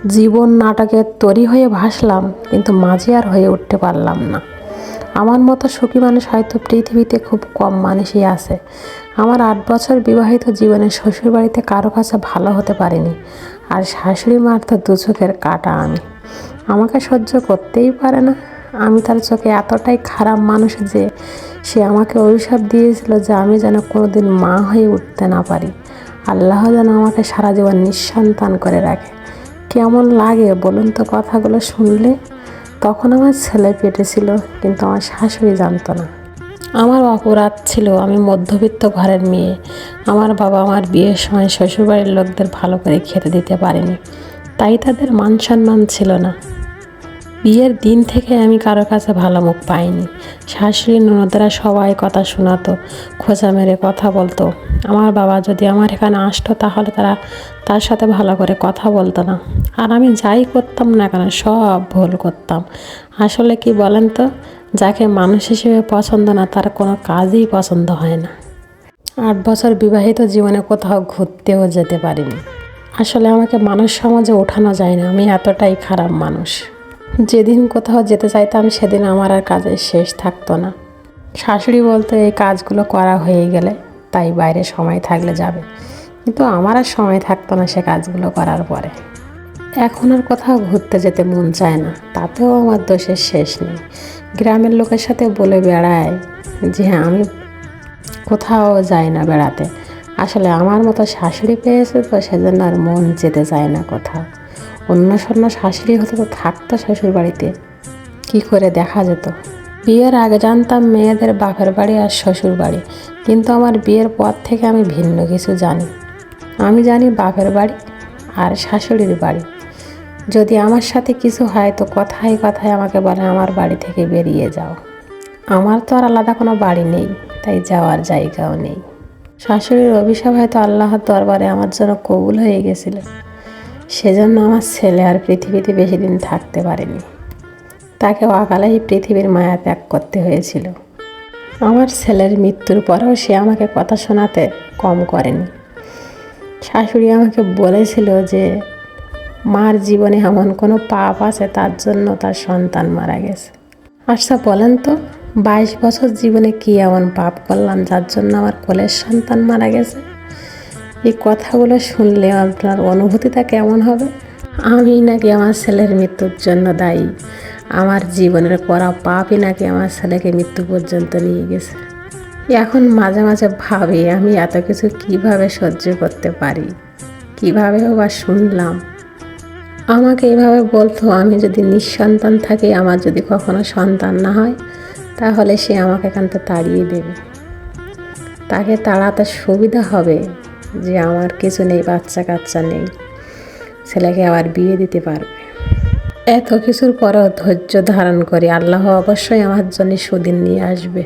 জীবন নাটকের তরি হয়ে ভাসলাম, কিন্তু মাঝে আর হয়ে উঠতে পারলাম না। আমার মতো সুখী মানুষ হয়তো পৃথিবীতে খুব কম মানুষই আছে। আমার 8 বছর বিবাহিত জীবনে শ্বশুরবাড়িতে কারো কাছে ভালো হতে পারিনি, আর শাশুড়ি মার তো দু চোখের কাটা। আমাকে সহ্য করতেই পারে না। আমি তার চোখে এতটাই খারাপ মানুষ যে সে আমাকে অভিশাপ দিয়েছিল যে আমি যেন কোনোদিন মা হয়ে উঠতে না পারি। আল্লাহ যেন আমাকে সারা জীবন নিঃসন্তান করে রাখে। কেমন লাগে বলুন তো কথাগুলো শুনলে? তখন আমার ছেলে পেটে ছিল, কিন্তু আমার শাশুড়ি জানতো না। আমার অপরাধ ছিল, আমি মধ্যবিত্ত ঘরের মেয়ে। আমার বাবা আমার বিয়ের সময় শ্বশুরবাড়ির লোকদের ভালো করে খেতে দিতে পারেনি, তাই তাদের মান সম্মান ছিল না। বিয়ের দিন থেকে আমি কারোর কাছে ভালো মুখ পাইনি। শাশুড়ি ননদরা সবাই কথা শোনাতো, খোঁচা মেরে কথা বলতো। আমার বাবা যদি আমার এখানে আসতো তাহলে তারা তার সাথে ভালো করে কথা বলতো না। আর আমি যাই করতাম না কেন সব ভুল করতাম। আসলে কি বলেন তো, যাকে মানুষ হিসেবে পছন্দ না তার কোনো কাজই পছন্দ হয় না। 8 বছর বিবাহিত জীবনে কোথাও ঘুরতেও যেতে পারিনি। আসলে আমাকে মানুষ সমাজে ওঠানো যায় না, আমি এতটাই খারাপ মানুষ। যেদিন কোথাও যেতে চাইতাম সেদিন আমার আর কাজের শেষ থাকতো না। শাশুড়ি বলতো এই কাজগুলো করা হয়ে গেলে তাই বাইরে সময় থাকলে যাবে, কিন্তু আমার আর সময় থাকতো না সে কাজগুলো করার পরে। এখন আর কোথাও ঘুরতে যেতে মন চায় না, তাতেও আমার দোষের শেষ নেই। গ্রামের লোকের সাথে বলে বেড়ায় যে হ্যাঁ আমি কোথাও যাই না বেড়াতে। আসলে আমার মতো শাশুড়ি পেয়েছে তো সেজন্য আর মন যেতে চায় না কোথাও। অন্য শাশুড়ি হতে তো থাকতো শ্বশুর বাড়িতে, কী করে দেখা যেত। বিয়ের আগে জানতাম মেয়েদের বাপের বাড়ি আর শ্বশুর বাড়ি, কিন্তু আমার বিয়ের পর থেকে আমি ভিন্ন কিছু জানি। আমি জানি বাপের বাড়ি আর শাশুড়ির বাড়ি। যদি আমার সাথে কিছু হয় তো কথায় কথায় আমাকে বলে আমার বাড়ি থেকে বেরিয়ে যাও। আমার তো আর আলাদা কোনো বাড়ি নেই, তাই যাওয়ার জায়গাও নেই। শাশুড়ির অভিশাপ হয়তো আল্লাহর দরবারে আমার জন্য কবুল হয়ে গেছিল, সেজন্য আমার ছেলে আর পৃথিবীতে বেশি দিন থাকতে পারেনি। তাকে অকালেই পৃথিবীর মায়া ত্যাগ করতে হয়েছিল। আমার ছেলের মৃত্যুর পরেও সে আমাকে কথা শোনাতে কম করেনি। শাশুড়ি আমাকে বলেছিল যে মার জীবনে এমন কোনো পাপ আছে তার জন্য তার সন্তান মারা গেছে। আচ্ছা বলেন তো, 22 বছর জীবনে কি এমন পাপ করলাম যার জন্য আমার কোলের সন্তান মারা গেছে? এই কথাগুলো শুনলে আপনার অনুভূতিটা কেমন হবে? আমি নাকি আমার ছেলের মৃত্যুর জন্য দায়ী? আমার জীবনের করা পাপই নাকি আমার ছেলেকে মৃত্যু পর্যন্ত নিয়ে গেছে? এখন মাঝে মাঝে ভাবি আমি এত কিছু কিভাবে সহ্য করতে পারি, কীভাবেও বা শুনলাম। আমাকে এইভাবে বলতো আমি যদি নিঃসন্তান থাকি, আমার যদি কখনো সন্তান না হয় তাহলে সে আমাকে এখান থেকে তাড়িয়ে দেবে। তাকে তাড়াতে সুবিধা হবে যে আমার কিছু নেই, বাচ্চা কাচ্চা নেই, ছেলেকে আবার বিয়ে দিতে পারবে। এত কিছুর পরেও ধৈর্য ধারণ করি, আল্লাহ অবশ্যই আমার জন্য সুদিন নিয়ে আসবে।